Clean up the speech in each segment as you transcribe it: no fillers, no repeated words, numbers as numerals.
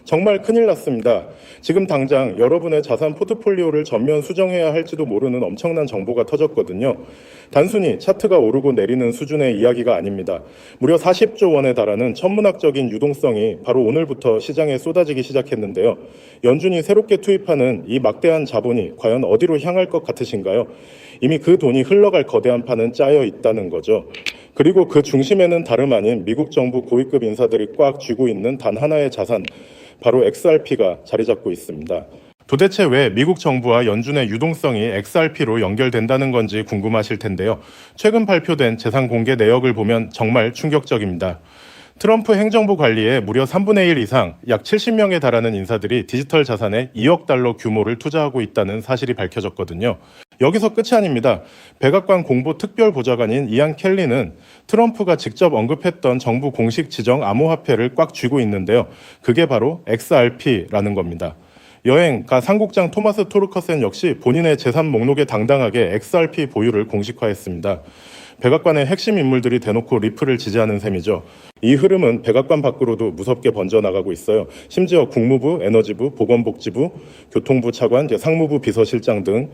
정말 큰일 났습니다. 지금 당장 여러분의 자산 포트폴리오를 전면 수정해야 할지도 모르는 엄청난 정보가 터졌거든요. 단순히 차트가 오르고 내리는 수준의 이야기가 아닙니다. 무려 40조 원에 달하는 천문학적인 유동성이 바로 오늘부터 시장에 쏟아지기 시작했는데요. 연준이 새롭게 투입하는 이 막대한 자본이 과연 어디로 향할 것 같으신가요? 이미 그 돈이 흘러갈 거대한 판은 짜여 있다는 거죠. 그리고 그 중심에는 다름 아닌 미국 정부 고위급 인사들이 꽉 쥐고 있는 단 하나의 자산, 바로 XRP가 자리 잡고 있습니다. 도대체 왜 미국 정부와 연준의 유동성이 XRP로 연결된다는 건지 궁금하실 텐데요. 최근 발표된 재산 공개 내역을 보면 정말 충격적입니다. 트럼프 행정부 관리에 무려 3분의 1 이상, 약 70명에 달하는 인사들이 디지털 자산에 2억 달러 규모를 투자하고 있다는 사실이 밝혀졌거든요. 여기서 끝이 아닙니다. 백악관 공보 특별보좌관인 이안 켈리는 트럼프가 직접 언급했던 정부 공식 지정 암호화폐를 꽉 쥐고 있는데요. 그게 바로 XRP라는 겁니다. 여행 상국장 토마스 토르커센 역시 본인의 재산 목록에 당당하게 XRP 보유를 공식화했습니다. 백악관의 핵심 인물들이 대놓고 리플을 지지하는 셈이죠. 이 흐름은 백악관 밖으로도 무섭게 번져나가고 있어요. 심지어 국무부, 에너지부, 보건복지부, 교통부 차관, 상무부 비서실장 등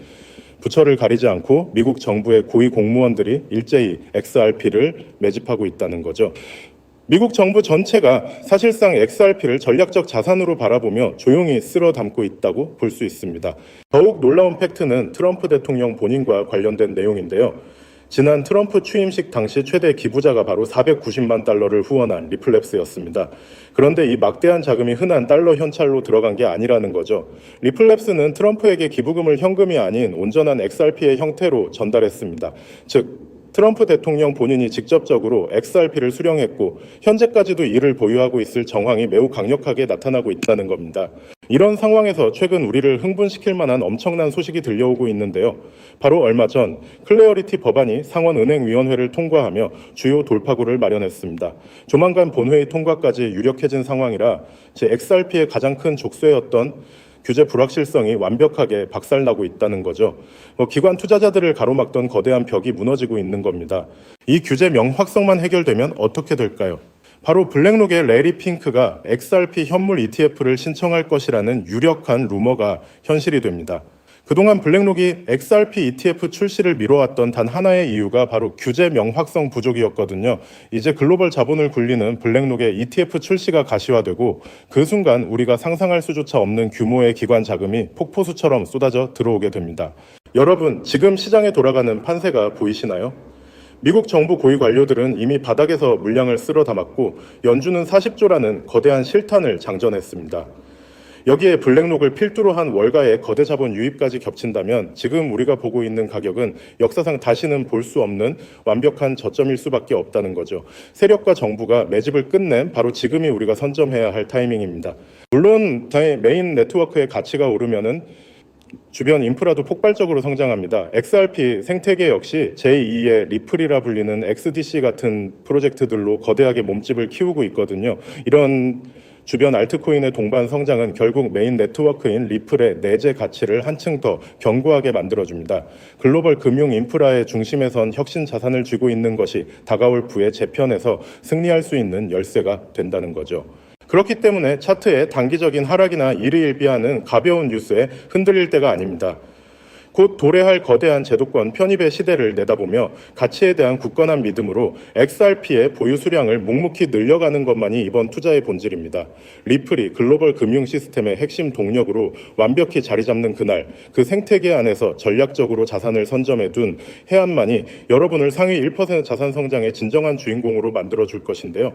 부처를 가리지 않고 미국 정부의 고위 공무원들이 일제히 XRP를 매집하고 있다는 거죠. 미국 정부 전체가 사실상 XRP를 전략적 자산으로 바라보며 조용히 쓸어 담고 있다고 볼 수 있습니다. 더욱 놀라운 팩트는 트럼프 대통령 본인과 관련된 내용인데요. 지난 트럼프 취임식 당시 최대 기부자가 바로 490만 달러를 후원한 리플랩스였습니다. 그런데 이 막대한 자금이 흔한 달러 현찰로 들어간 게 아니라는 거죠. 리플랩스는 트럼프에게 기부금을 현금이 아닌 온전한 XRP의 형태로 전달했습니다. 즉, 트럼프 대통령 본인이 직접적으로 XRP를 수령했고 현재까지도 이를 보유하고 있을 정황이 매우 강력하게 나타나고 있다는 겁니다. 이런 상황에서 최근 우리를 흥분시킬 만한 엄청난 소식이 들려오고 있는데요. 바로 얼마 전 클레어리티 법안이 상원은행위원회를 통과하며 주요 돌파구를 마련했습니다. 조만간 본회의 통과까지 유력해진 상황이라 제 XRP의 가장 큰 족쇄였던 규제 불확실성이 완벽하게 박살나고 있다는 거죠. 기관 투자자들을 가로막던 거대한 벽이 무너지고 있는 겁니다. 이 규제 명확성만 해결되면 어떻게 될까요? 바로 블랙록의 레리 핑크가 XRP 현물 ETF를 신청할 것이라는 유력한 루머가 현실이 됩니다. 그동안 블랙록이 XRP ETF 출시를 미뤄왔던 단 하나의 이유가 바로 규제 명확성 부족이었거든요. 이제 글로벌 자본을 굴리는 블랙록의 ETF 출시가 가시화되고 그 순간 우리가 상상할 수조차 없는 규모의 기관 자금이 폭포수처럼 쏟아져 들어오게 됩니다. 여러분, 지금 시장에 돌아가는 판세가 보이시나요? 미국 정부 고위 관료들은 이미 바닥에서 물량을 쓸어 담았고 연준은 40조라는 거대한 실탄을 장전했습니다. 여기에 블랙록을 필두로 한 월가의 거대 자본 유입까지 겹친다면 지금 우리가 보고 있는 가격은 역사상 다시는 볼 수 없는 완벽한 저점일 수밖에 없다는 거죠. 세력과 정부가 매집을 끝낸 바로 지금이 우리가 선점해야 할 타이밍입니다. 물론 메인 네트워크의 가치가 오르면은 주변 인프라도 폭발적으로 성장합니다. XRP 생태계 역시 제2의 리플이라 불리는 XDC 같은 프로젝트들로 거대하게 몸집을 키우고 있거든요. 이런 주변 알트코인의 동반 성장은 결국 메인 네트워크인 리플의 내재 가치를 한층 더 견고하게 만들어줍니다. 글로벌 금융 인프라의 중심에 선 혁신 자산을 쥐고 있는 것이 다가올 부의 재편에서 승리할 수 있는 열쇠가 된다는 거죠. 그렇기 때문에 차트의 단기적인 하락이나 일희일비하는 가벼운 뉴스에 흔들릴 때가 아닙니다. 곧 도래할 거대한 제도권 편입의 시대를 내다보며 가치에 대한 굳건한 믿음으로 XRP의 보유 수량을 묵묵히 늘려가는 것만이 이번 투자의 본질입니다. 리플이 글로벌 금융 시스템의 핵심 동력으로 완벽히 자리 잡는 그날, 그 생태계 안에서 전략적으로 자산을 선점해 둔 해안만이 여러분을 상위 1% 자산 성장의 진정한 주인공으로 만들어줄 것인데요.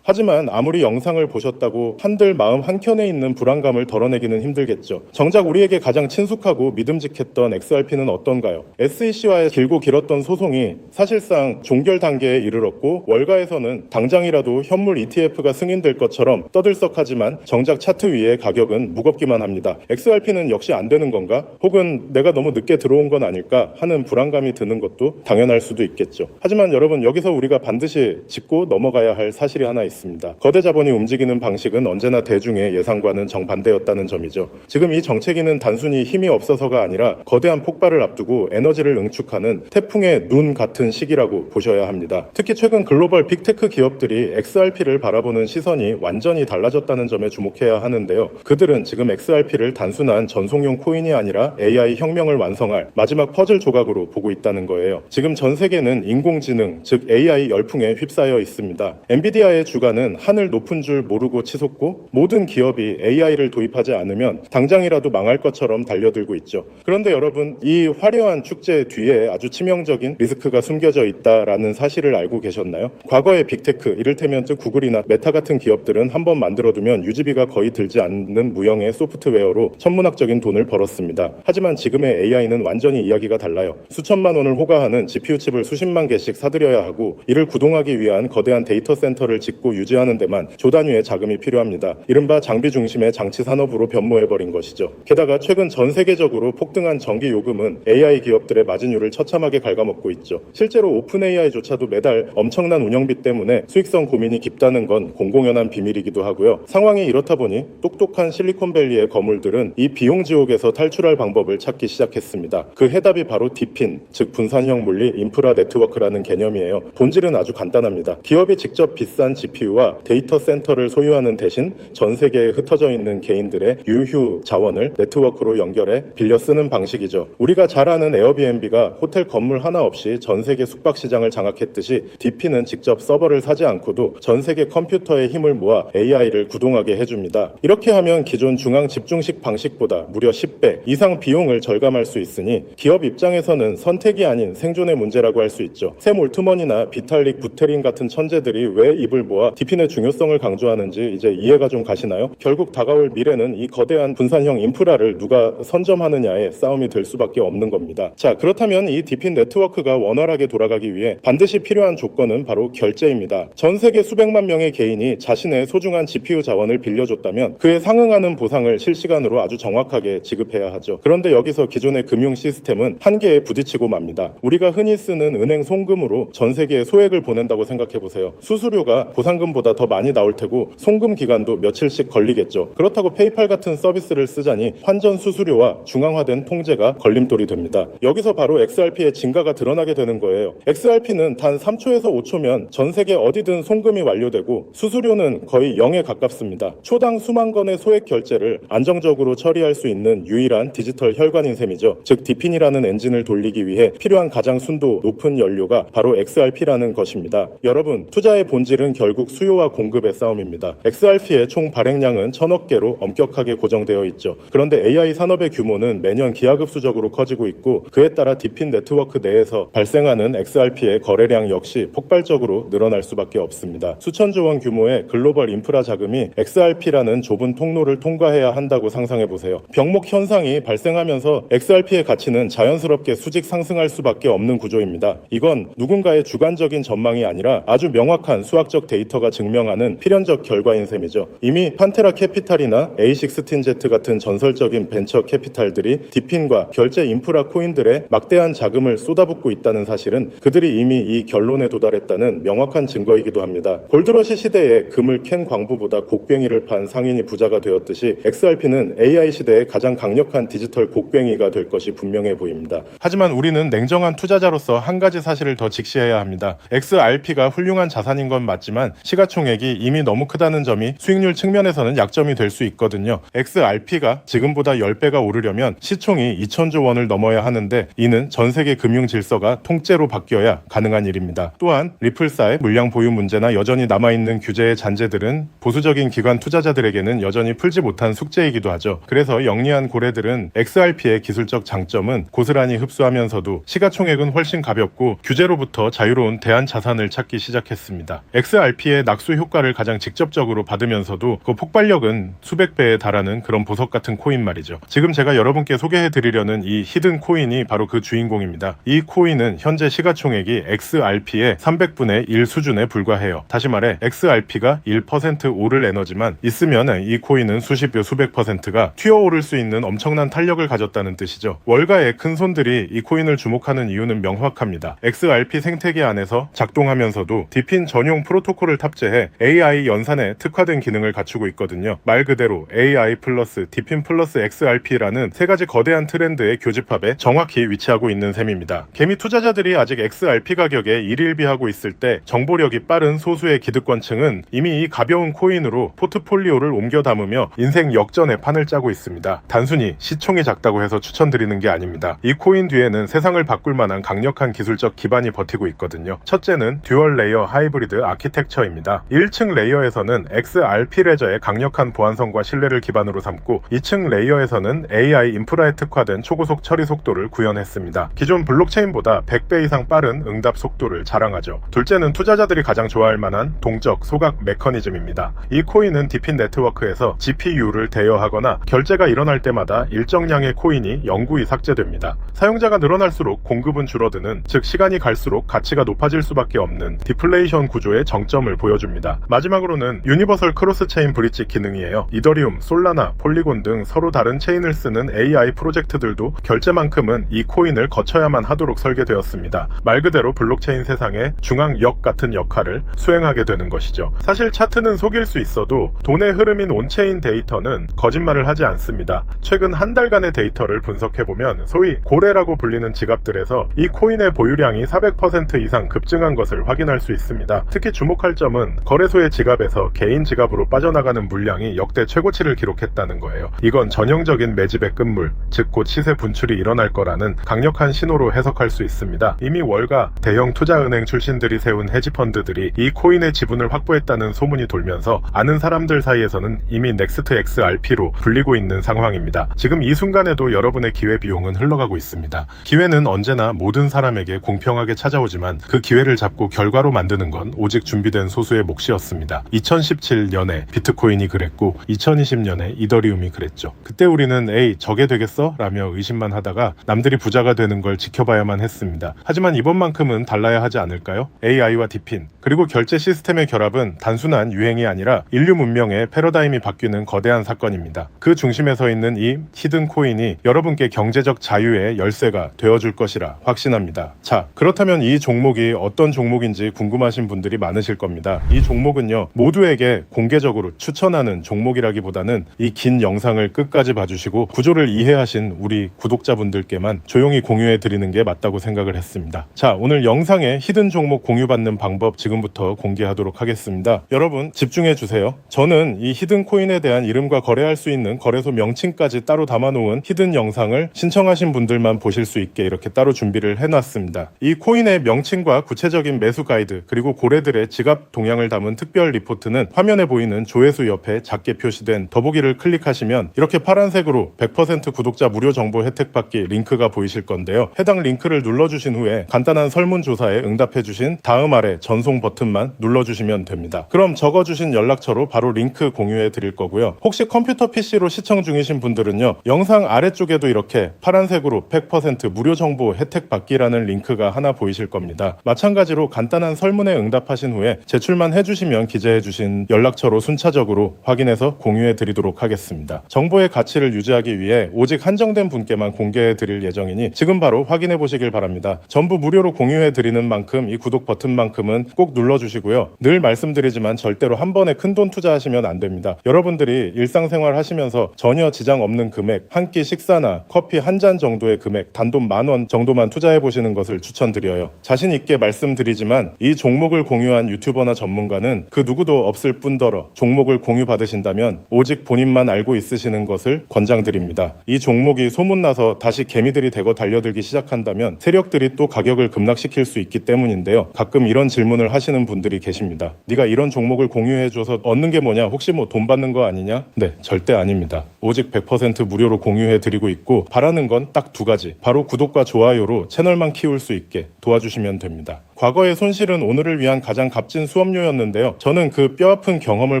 하지만 아무리 영상을 보셨다고 한들 마음 한켠에 있는 불안감을 덜어내기는 힘들겠죠. 정작 우리에게 가장 친숙하고 믿음직했던 XRP는 어떤가요? SEC와의 길고 길었던 소송이 사실상 종결 단계에 이르렀고 월가에서는 당장이라도 현물 ETF가 승인될 것처럼 떠들썩하지만 정작 차트 위의 가격은 무겁기만 합니다. XRP는 역시 안 되는 건가? 혹은 내가 너무 늦게 들어온 건 아닐까 하는 불안감이 드는 것도 당연할 수도 있겠죠. 하지만 여러분, 여기서 우리가 반드시 짚고 넘어가야 할 사실이 하나 있습니다. 있습니다. 거대 자본이 움직이는 방식은 언제나 대중의 예상과는 정반대였다는 점이죠. 지금 이 정체기는 단순히 힘이 없어서가 아니라 거대한 폭발을 앞두고 에너지를 응축하는 태풍의 눈 같은 시기라고 보셔야 합니다. 특히 최근 글로벌 빅테크 기업들이 XRP를 바라보는 시선이 완전히 달라졌다는 점에 주목해야 하는데요. 그들은 지금 XRP를 단순한 전송용 코인이 아니라 AI 혁명을 완성할 마지막 퍼즐 조각으로 보고 있다는 거예요. 지금 전 세계는 인공지능, 즉 AI 열풍에 휩싸여 있습니다. 엔비디아의 주가는 하늘 높은 줄 모르고 치솟고 모든 기업이 AI를 도입하지 않으면 당장이라도 망할 것처럼 달려들고 있죠. 그런데 여러분, 이 화려한 축제 뒤에 아주 치명적인 리스크가 숨겨져 있다라는 사실을 알고 계셨나요? 과거의 빅테크, 이를테면 구글이나 메타 같은 기업들은 한번 만들어두면 유지비가 거의 들지 않는 무형의 소프트웨어로 천문학적인 돈을 벌었습니다. 하지만 지금의 AI는 완전히 이야기가 달라요. 수천만 원을 호가하는 GPU 칩을 수십만 개씩 사들여야 하고 이를 구동하기 위한 거대한 데이터 센터를 짓고 유지하는 데만 조 단위의 자금이 필요합니다. 이른바 장비 중심의 장치 산업으로 변모해버린 것이죠. 게다가 최근 전 세계적으로 폭등한 전기 요금은 AI 기업들의 마진율을 처참하게 갉아먹고 있죠. 실제로 오픈 AI조차도 매달 엄청난 운영비 때문에 수익성 고민이 깊다는 건 공공연한 비밀이기도 하고요. 상황이 이렇다 보니 똑똑한 실리콘밸리의 거물들은 이 비용 지옥에서 탈출할 방법을 찾기 시작했습니다. 그 해답이 바로 디핀, 즉 분산형 물리 인프라 네트워크라는 개념이에요. 본질은 아주 간단합니다. 기업이 직접 비싼 GPU와 데이터 센터를 소유하는 대신 전 세계에 흩어져 있는 개인들의 유휴 자원을 네트워크로 연결해 빌려 쓰는 방식이죠. 우리가 잘 아는 에어비앤비가 호텔 건물 하나 없이 전 세계 숙박 시장을 장악했듯이 디핀은 직접 서버를 사지 않고도 전 세계 컴퓨터의 힘을 모아 AI를 구동하게 해줍니다. 이렇게 하면 기존 중앙 집중식 방식보다 무려 10배 이상 비용을 절감할 수 있으니 기업 입장에서는 선택이 아닌 생존의 문제라고 할 수 있죠. 샘 올트먼이나 비탈릭 부테린 같은 천재들이 왜 입을 모아 디핀의 중요성을 강조하는지 이제 이해가 좀 가시나요? 결국 다가올 미래는 이 거대한 분산형 인프라를 누가 선점하느냐의 싸움이 될 수밖에 없는 겁니다. 자, 그렇다면 이 디핀 네트워크가 원활하게 돌아가기 위해 반드시 필요한 조건은 바로 결제입니다. 전 세계 수백만 명의 개인이 자신의 소중한 GPU 자원을 빌려줬다면 그에 상응하는 보상을 실시간으로 아주 정확하게 지급해야 하죠. 그런데 여기서 기존의 금융 시스템은 한계에 부딪히고 맙니다. 우리가 흔히 쓰는 은행 송금으로 전 세계에 소액을 보낸다고 생각해보세요. 수수료가 보상금보다 더 많이 나올 테고 송금 기간도 며칠씩 걸리겠죠. 그렇다고 페이팔 같은 서비스를 쓰자니 환전 수수료와 중앙화된 통제가 걸림돌이 됩니다. 여기서 바로 XRP의 진가가 드러나게 되는 거예요. XRP는 단 3초에서 5초면 전 세계 어디든 송금이 완료되고 수수료는 거의 0에 가깝습니다. 초당 수만 건의 소액 결제를 안정적으로 처리할 수 있는 유일한 디지털 혈관인 셈이죠. 즉 디핀이라는 엔진을 돌리기 위해 필요한 가장 순도 높은 연료가 바로 XRP라는 것입니다. 여러분, 투자의 본질은 결국 수요와 공급의 싸움입니다. XRP의 총 발행량은 1000억 개로 엄격하게 고정되어 있죠. 그런데 AI 산업의 규모는 매년 기하급수적으로 커지고 있고 그에 따라 디핀 네트워크 내에서 발생하는 XRP의 거래량 역시 폭발적으로 늘어날 수밖에 없습니다. 수천조 원 규모의 글로벌 인프라 자금이 XRP라는 좁은 통로를 통과해야 한다고 상상해보세요. 병목 현상이 발생하면서 XRP의 가치는 자연스럽게 수직 상승할 수밖에 없는 구조입니다. 이건 누군가의 주관적인 전망이 아니라 아주 명확한 수학적 데이터가 증명하는 필연적 결과인 셈이죠. 이미 판테라 캐피탈이나 A16Z 같은 전설적인 벤처 캐피탈들이 디핀과 결제 인프라 코인들의 막대한 자금을 쏟아붓고 있다는 사실은 그들이 이미 이 결론에 도달했다는 명확한 증거이기도 합니다. 골드러시 시대에 금을 캔 광부보다 곡괭이를 판 상인이 부자가 되었듯이 XRP는 AI 시대의 가장 강력한 디지털 곡괭이가 될 것이 분명해 보입니다. 하지만 우리는 냉정한 투자자로서 한 가지 사실을 더 직시해야 합니다. XRP가 훌륭한 자산인 건 맞지만 시가총액이 이미 너무 크다는 점이 수익률 측면에서는 약점이 될 수 있거든요. XRP가 지금보다 10배가 오르려면 시총이 2000조 원을 넘어야 하는데 이는 전 세계 금융 질서가 통째로 바뀌어야 가능한 일입니다. 또한 리플사의 물량 보유 문제나 여전히 남아있는 규제의 잔재들은 보수적인 기관 투자자들에게는 여전히 풀지 못한 숙제이기도 하죠. 그래서 영리한 고래들은 XRP의 기술적 장점은 고스란히 흡수하면서도 시가총액은 훨씬 가볍고 규제로부터 자유로운 대안 자산을 찾기 시작했습니다. XRP의 낙수 효과를 가장 직접적으로 받으면서도 그 폭발력은 수백 배에 달하는 그런 보석 같은 코인 말이죠. 지금 제가 여러분께 소개해드리려는 이 히든 코인이 바로 그 주인공입니다. 이 코인은 현재 시가총액이 XRP의 300분의 1 수준에 불과해요. 다시 말해 XRP가 1% 오를 에너지만 있으면 이 코인은 수십 배 수백 %가 튀어오를 수 있는 엄청난 탄력을 가졌다는 뜻이죠. 월가의 큰 손들이 이 코인을 주목하는 이유는 명확합니다. XRP 생태계 안에서 작동하면서도 디핀 전용 프로토콜을 탑재해 AI 연산에 특화된 기능을 갖추고 있거든요. 말 그대로 AI 플러스 디핀 플러스 XRP라는 세 가지 거대한 트렌드의 교집합에 정확히 위치하고 있는 셈입니다. 개미 투자자들이 아직 XRP 가격에 일일비하고 있을 때 정보력이 빠른 소수의 기득권층은 이미 이 가벼운 코인으로 포트폴리오를 옮겨 담으며 인생 역전의 판을 짜고 있습니다. 단순히 시총이 작다고 해서 추천드리는 게 아닙니다. 이 코인 뒤에는 세상을 바꿀 만한 강력한 기술적 기반이 버티고 있거든요. 첫째는 듀얼 레이어 하이브리드 아키텍처입니다. 1층 레이어에서는 XRP 레저의 강력한 보안성과 신뢰를 기반으로 삼고 2층 레이어에서는 AI 인프라에 특화된 초고속 처리 속도를 구현했습니다. 기존 블록체인보다 100배 이상 빠른 응답 속도를 자랑하죠. 둘째는 투자자들이 가장 좋아할 만한 동적 소각 메커니즘입니다. 이 코인은 디핀 네트워크에서 GPU를 대여하거나 결제가 일어날 때마다 일정량의 코인이 영구히 삭제됩니다. 사용자가 늘어날수록 공급은 줄어드는, 즉 시간이 갈수록 가치가 높아질 수밖에 없는 디플레이션 구조의 정점을 보여줍니다. 마지막으로는 유니버설 크로스 체인 브릿지 기능이에요. 이더리움, 솔라나, 폴리곤 등 서로 다른 체인을 쓰는 AI 프로젝트들도 결제만큼은 이 코인을 거쳐야만 하도록 설계되었습니다. 말 그대로 블록체인 세상의 중앙역 같은 역할을 수행하게 되는 것이죠. 사실 차트는 속일 수 있어도 돈의 흐름인 온체인 데이터는 거짓말을 하지 않습니다. 최근 한 달간의 데이터를 분석해보면 소위 고래라고 불리는 지갑들에서 이 코인의 보유량이 400% 이상 급증한 것을 확인할 수 있습니다. 특히 주목할 점은 거래소의 지갑에서 개인 지갑으로 빠져나가는 물량이 역대 최고치를 기록했다는 거예요. 이건 전형적인 매집의 끝물, 즉 곧 시세 분출이 일어날 거라는 강력한 신호로 해석할 수 있습니다. 이미 월가 대형 투자은행 출신들이 세운 헤지펀드들이 이 코인의 지분을 확보했다는 소문이 돌면서 아는 사람들 사이에서는 이미 넥스트 XRP로 불리고 있는 상황입니다. 지금 이 순간에도 여러분의 기회 비용은 흘러가고 있습니다. 기회는 언제나 모든 사람에게 공평하게 찾아오지만 그 기회를 잡고 결과로 만드는 건 오직 준비된 소수의 몫이었습니다. 2017년에 비트코인이 그랬고 2020년에 이더리움이 그랬죠. 그때 우리는 에이 저게 되겠어? 라며 의심만 하다가 남들이 부자가 되는 걸 지켜봐야만 했습니다. 하지만 이번만큼은 달라야 하지 않을까요? AI와 디핀 그리고 결제 시스템의 결합은 단순한 유행이 아니라 인류 문명의 패러다임이 바뀌는 거대한 사건입니다. 그 중심에 서 있는 이 히든 코인이 여러분께 경제적 자유의 열쇠가 되어줄 것이라 확신합니다. 자, 그렇다면 이 종목이 어떤 종목인지 궁금하신 분들이 많으실 겁니다. 이 종목은요, 모두에게 공개적으로 추천하는 종목이라기보다는 이 긴 영상을 끝까지 봐주시고 구조를 이해하신 우리 구독자분들께만 조용히 공유해 드리는 게 맞다고 생각을 했습니다. 자, 오늘 영상에 히든 종목 공유받는 방법 지금부터 공개하도록 하겠습니다. 여러분 집중해 주세요. 저는 이 히든 코인에 대한 이름과 거래할 수 있는 거래소 명칭까지 따로 담아놓은 히든 영상을 신청하신 분들만 보실 수 있게 이렇게 따로 준비를 해놨습니다. 이 코인의 명칭과 구체적인 매수 가이드 그리고 고래들의 지갑 동향을 담은 특별 리포트는 화면에 보이는 조회수 옆에 작게 표시된 더보기를 클릭하시면 이렇게 파란색으로 100% 구독자 무료 정보 혜택 받기 링크가 보이실 건데요. 해당 링크를 눌러주신 후에 간단한 설문조사에 응답해주신 다음 아래 전송 버튼만 눌러주시면 됩니다. 그럼 적어주신 연락처로 바로 링크 공유해 드릴 거고요. 혹시 컴퓨터 PC로 시청 중이신 분들은요, 영상 아래쪽에도 이렇게 파란색으로 100% 무료 정보 혜택 받기라는 링크가 하나 보이실 겁니다. 마찬가지로 간단한 설문에 응답하신 후에 제출만 해주시면 기재해주신 연락처로 순차적으로 확인해서 공유해 드리도록 하겠습니다. 정보의 가치를 유지하기 위해 오직 한정된 분께만 공개해 드릴 예정이니 지금 바로 확인해 보시길 바랍니다. 전부 무료로 공유해 드리는 만큼 이 구독 버튼만큼은 꼭 눌러주시고요. 늘 말씀드리지만 절대로 한 번에 큰돈 투자하시면 안 됩니다. 여러분들이 일상생활 하시면서 전혀 지장 없는 금액, 한 끼 식사나 커피 한 잔 정도의 금액, 단돈 10,000원 정도만 투자해 보시는 것을 추천드려요. 자신 있게 말씀드리지만 이 종목을 공유한 유튜버나 전문가는 그 누구도 없을 뿐더러 종목을 공유 받으신다면 오직 본인만 알고 있으시는 것을 권장드립니다. 이 종목이 소문나서 다시 개미들이 대거 달려들기 시작한다면 세력들이 또 가격을 급락시킬 수 있기 때문인데요. 가끔 이런 질문을 하시는 분들이 계십니다. 네가 이런 종목을 공유해줘서 얻는 게 뭐냐? 혹시 뭐 돈 받는 거 아니냐? 네, 절대 아닙니다. 오직 100% 무료로 공유해드리고 있고 바라는 건 딱 두 가지. 바로 구독과 좋아요로 채널만 키울 수 있게 도와주시면 됩니다. 과거의 손실은 오늘을 위한 가장 값진 수업료였는데요. 저는 그 뼈아픈 경험을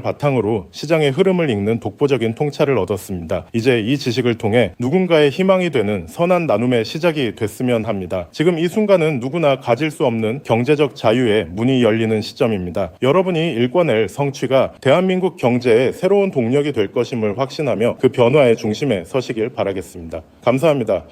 바탕으로 시장의 흐름을 읽는 독보적인 통찰을 얻었습니다. 이제 이 지식을 통해 누군가의 희망이 되는 선한 나눔의 시작이 됐으면 합니다. 지금 이 순간은 누구나 가질 수 없는 경제적 자유의 문이 열리는 시점입니다. 여러분이 일궈낼 성취가 대한민국 경제의 새로운 동력이 될 것임을 확신하며 그 변화의 중심에 서시길 바라겠습니다. 감사합니다.